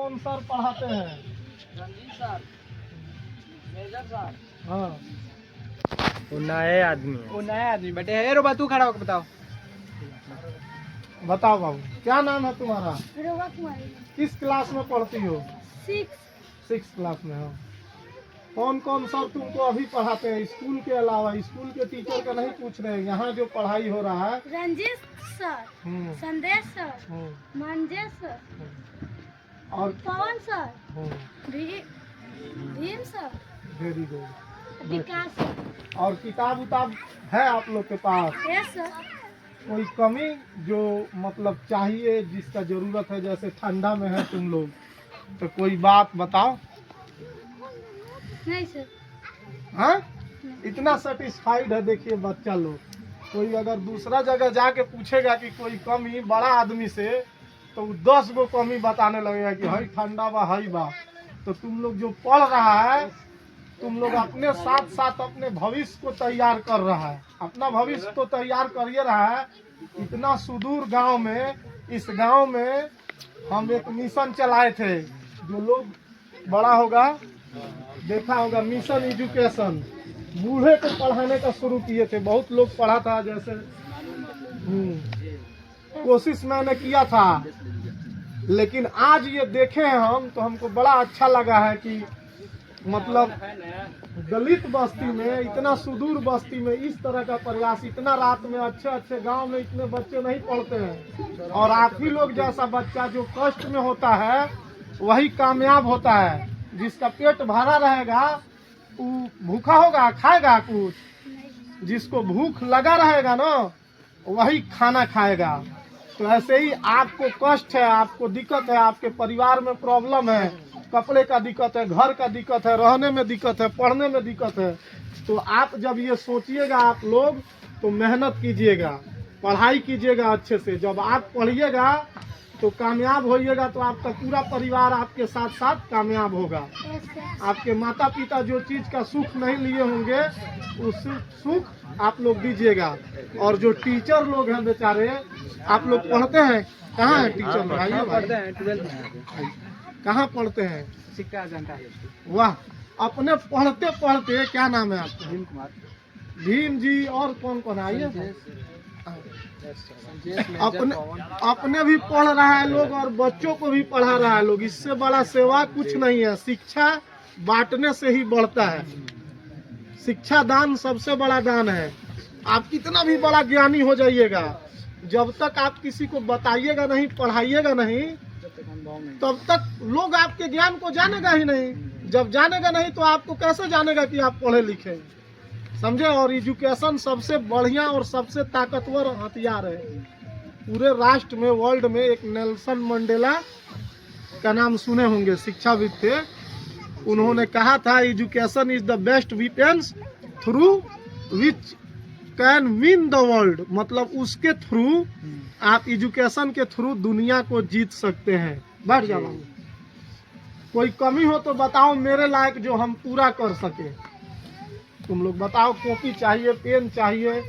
कौन सर पढ़ाते हैं? Ranjit sir, major sir. हाँ, वो नए आदमी है। वो नया आदमी बैठे है। रोबा तू खड़ा होकर बताओ। बताओ बाबू, क्या नाम है तुम्हारा? रोबा कुमारी। किस क्लास में पढ़ती हो? 6। क्लास में हो। कौन कौन सर तुमको अभी पढ़ाते हैं स्कूल के अलावा? स्कूल के टीचर का नहीं पूछ रहे हैं, यहाँ जो पढ़ाई हो रहा है। Ranjit sir, Sandesh sir, Manje sir, और Pawan sir, Bhim sir, very good. Vikas sir. और किताब उताब है आप लोग के पास? Yes sir. कोई कमी जो मतलब चाहिए, जिसका जरूरत है, जैसे ठंडा में है तुम लोग, तो कोई बात बताओ। नहीं सर। हाँ, इतना सेटिस्फाइड है। देखिए बच्चा लोग, कोई अगर दूसरा जगह जाके पूछेगा कि कोई कमी बड़ा आदमी से, तो 10 गो कमी बताने लगेगा कि हई ठंडा बा, हई बा। तो तुम लोग जो पढ़ रहा है, तुम लोग अपने साथ साथ अपने भविष्य को तैयार कर रहा है, अपना भविष्य को तैयार करिए रहा है। इतना सुदूर गांव में, इस गांव में हम एक मिशन चलाए थे, जो लोग बड़ा होगा देखा होगा, मिशन एजुकेशन। बूढ़े को पढ़ाने का शुरू किए थे, बहुत लोग पढ़ा था। जैसे कोशिश मैंने किया था, लेकिन आज ये देखे हैं हम, तो हमको बड़ा अच्छा लगा है कि मतलब दलित बस्ती में, इतना सुदूर बस्ती में इस तरह का प्रयास, इतना रात में अच्छे अच्छे गांव में इतने बच्चे नहीं पढ़ते हैं। और आप ही लोग जैसा बच्चा जो कष्ट में होता है, वही कामयाब होता है। जिसका पेट भरा रहेगा वो भूखा होगा, खाएगा कुछ। जिसको भूख लगा रहेगा ना, वही खाना खाएगा। तो ऐसे ही आपको कष्ट है, आपको दिक्कत है, आपके परिवार में प्रॉब्लम है, कपड़े का दिक्कत है, घर का दिक्कत है, रहने में दिक्कत है, पढ़ने में दिक्कत है, तो आप जब ये सोचिएगा आप लोग, तो मेहनत कीजिएगा, पढ़ाई कीजिएगा अच्छे से। जब आप पढ़िएगा तो कामयाब होइएगा, तो आपका पूरा परिवार आपके साथ साथ कामयाब होगा। आपके माता पिता जो चीज़ का सुख नहीं लिए होंगे, उस सुख आप लोग दीजिएगा। और जो टीचर लोग हैं बेचारे, आप लोग पढ़ते हैं कहाँ है टीचर लोग? आइए पढ़ते हैं 12th में। कहाँ पढ़ते हैं? सिक्का जनता। वाह, अपने पढ़ते पढ़ते, क्या नाम है आपका? भीम कुमार। भीम जी, और कौन कौन? आइए। अपने भी पढ़ रहा है लोग, और बच्चों को भी पढ़ा रहा है लोग। इससे बड़ा सेवा कुछ नहीं है। शिक्षा बांटने से ही बढ़ता है। शिक्षा दान सबसे बड़ा दान है। आप कितना भी बड़ा ज्ञानी हो जाइएगा, जब तक आप किसी को बताइएगा नहीं, पढ़ाइएगा नहीं, तब तक लोग आपके ज्ञान को जानेगा ही नहीं। जब जानेगा नहीं तो आपको कैसे जानेगा कि आप पढ़े लिखे, समझे? और एजुकेशन सबसे बढ़िया और सबसे ताकतवर हथियार है पूरे राष्ट्र में, वर्ल्ड में। एक नेल्सन मंडेला का नाम सुने होंगे, शिक्षाविद थे। उन्होंने कहा था, education is the best weapons through which can win the world. मतलब उसके थ्रू, आप एजुकेशन के थ्रू दुनिया को जीत सकते हैं। बैठ जाओ। कोई कमी हो तो बताओ मेरे लायक, जो हम पूरा कर सके। तुम लोग बताओ, कॉपी चाहिए, पेन चाहिए,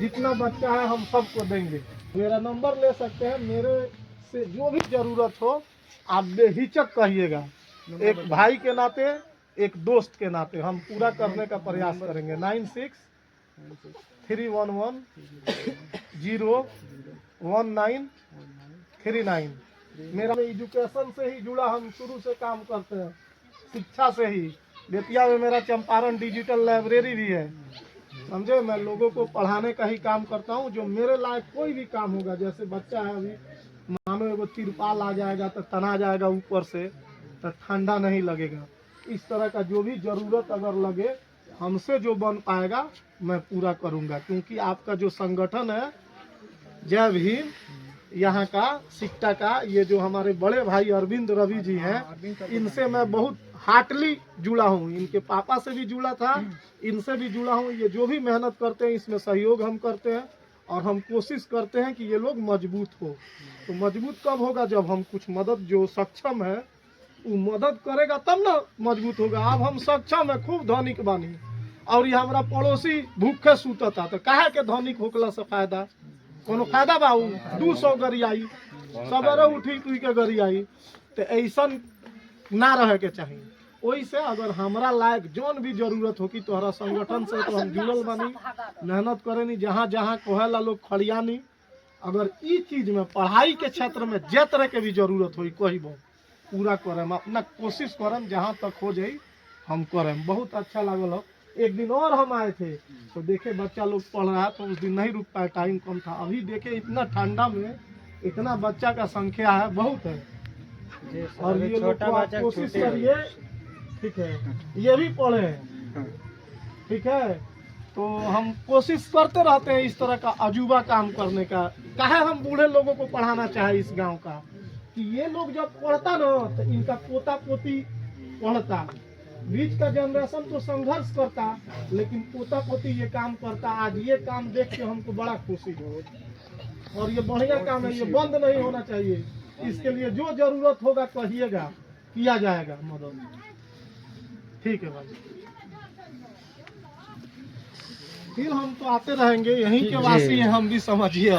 जितना बच्चा है हम सबको देंगे। मेरा नंबर ले सकते हैं, मेरे से जो भी जरूरत हो आप बेहिचक कहिएगा। एक भाई के नाते, एक दोस्त के नाते हम पूरा करने का प्रयास करेंगे। 9631101939। मेरा एजुकेशन से ही जुड़ा, हम शुरू से काम करते हैं शिक्षा से ही। बेतिया में मेरा चंपारण डिजिटल लाइब्रेरी भी है, समझे? मैं लोगों को पढ़ाने का ही काम करता हूँ। जो मेरे लायक कोई भी काम होगा, जैसे बच्चा है अभी, मानो एगो तिरपाल आ जाएगा तो तना जाएगा ऊपर से, तो ठंडा नहीं लगेगा। इस तरह का जो भी जरूरत अगर लगे, हमसे जो बन पाएगा मैं पूरा करूँगा। क्योंकि आपका जो संगठन है जय भीम, यहाँ का सिक्टा का, ये जो हमारे बड़े भाई अरविंद रवि जी हैं, इनसे मैं बहुत हार्टली जुड़ा हूँ। इनके पापा से भी जुड़ा था, इनसे भी जुड़ा हूँ। ये जो भी मेहनत करते हैं, इसमें सहयोग हम करते हैं, और हम कोशिश करते हैं कि ये लोग मजबूत हो। तो मजबूत कब होगा? जब हम कुछ मदद, जो सक्षम है वो मदद करेगा तब ना मजबूत होगा। अब हम सक्षम है, खूब धनिक बानी, और ये हमारा पड़ोसी भूखे सूतता, तो काहे के धनिक होकला से फायदा? कोनो फायदा बा? 200 गरी आई, सवेरे उठी तुई के गरी आई। तो ऐसा ना रहे के चाहिए। वही से अगर हमरा लायक जौन भी जरूरत होगी तोहरा संगठन से तो हम जुड़ल बानी, मेहनत करेनी, जहाँ जहाँ कहेला लोग खड़ियानी। अगर ई चीज में पढ़ाई के क्षेत्र में जे तरह के भी जरूरत होई कहबो पूरा करम, अपना कोशिश करम, जहाँ तक हो जाई हम करम। बहुत अच्छा लागल हो। एक दिन और हम आए थे तो देखे बच्चा लोग पढ़ रहा है, तो उस दिन नहीं रुक पाए, टाइम कम था। अभी देखे इतना ठंडा में इतना बच्चा का संख्या है, बहुत है। जी सर, और अभी ये लोग छोटा को आप बच्चा कोशिश छूटे करिए, ठीक है, ये भी पढ़े हैं, ठीक है। तो हम कोशिश करते रहते हैं इस तरह का अजूबा काम करने का। काहे हम बूढ़े लोगों को पढ़ाना चाहे इस गांव का, कि ये लोग जब पढ़ता ना तो इनका पोता पोती पढ़ता, बीच का जनरेशन तो संघर्ष करता, लेकिन पोता पोती ये काम करता। आज ये काम देख के हमको बड़ा खुशी हो, और ये बढ़िया काम है, ये बंद नहीं होना चाहिए। इसके लिए जो जरूरत होगा कहिएगा, किया जाएगा मदद। ठीक है भाई, फिर हम तो आते रहेंगे, यहीं के वासी हैं हम भी, समझिए।